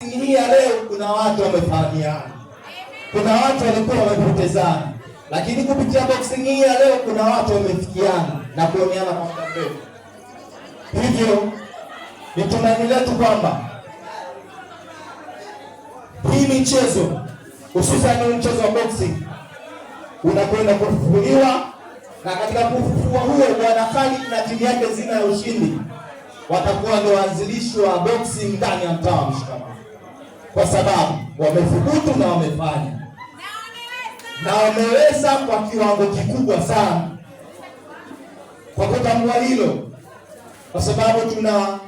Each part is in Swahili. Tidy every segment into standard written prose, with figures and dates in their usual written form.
Hii ya leo kuna watu wamefahamiana, kuna watu walikuwa wamepotezana, lakini kupitia boxing hii ya leo kuna watu wamefikiana na kuoneana kwa muda mrefu. Hivyo ni tumaini letu kwamba hii michezo, hususan mchezo wa boxing, unakwenda kufufuliwa, na katika kufufua huo Bwana Khalid na timu yake nzima ya ushindi watakuwa ndio waanzilishi wa boxing ndani ya mtaa wa Mshikamano, kwa sababu wamethubutu na wamefanya na wameweza kwa kiwango kikubwa sana. Kwa kutambua hilo, kwa sababu tuna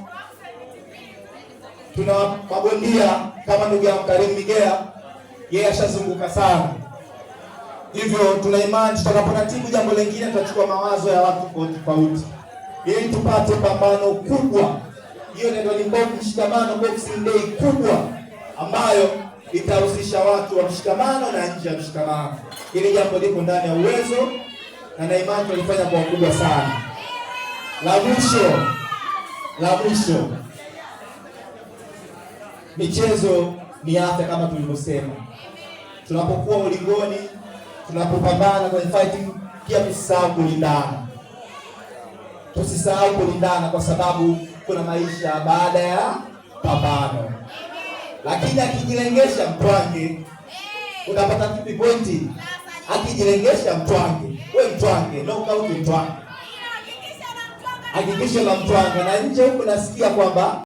mabondia kama ndugu yangu Karim Migea, yeye ashazunguka sana, hivyo tuna imani tutakaporatibu jambo lingine tutachukua mawazo ya watu tofauti ili tupate pambano kubwa. Hiyo ndio ni Mshikamano Boxing Day kubwa ambayo itahusisha watu wa Mshikamano na nje ya Mshikamano. Hili jambo liko ndani ya uwezo na imani tulifanya kwa ukubwa sana. La mwisho, michezo ni afya kama tulivyosema. Tunapokuwa ulingoni, tunapopambana kwenye fighting, pia tusisahau kulindana kwa sababu kuna maisha baada ya pambano. Lakini akijilengesha mtwange, unapata vipi pointi? Akijilengesha mtwange, wewe mtwange, knockout mtwange. Hakikisha la mtwanga, na nje huko nasikia kwamba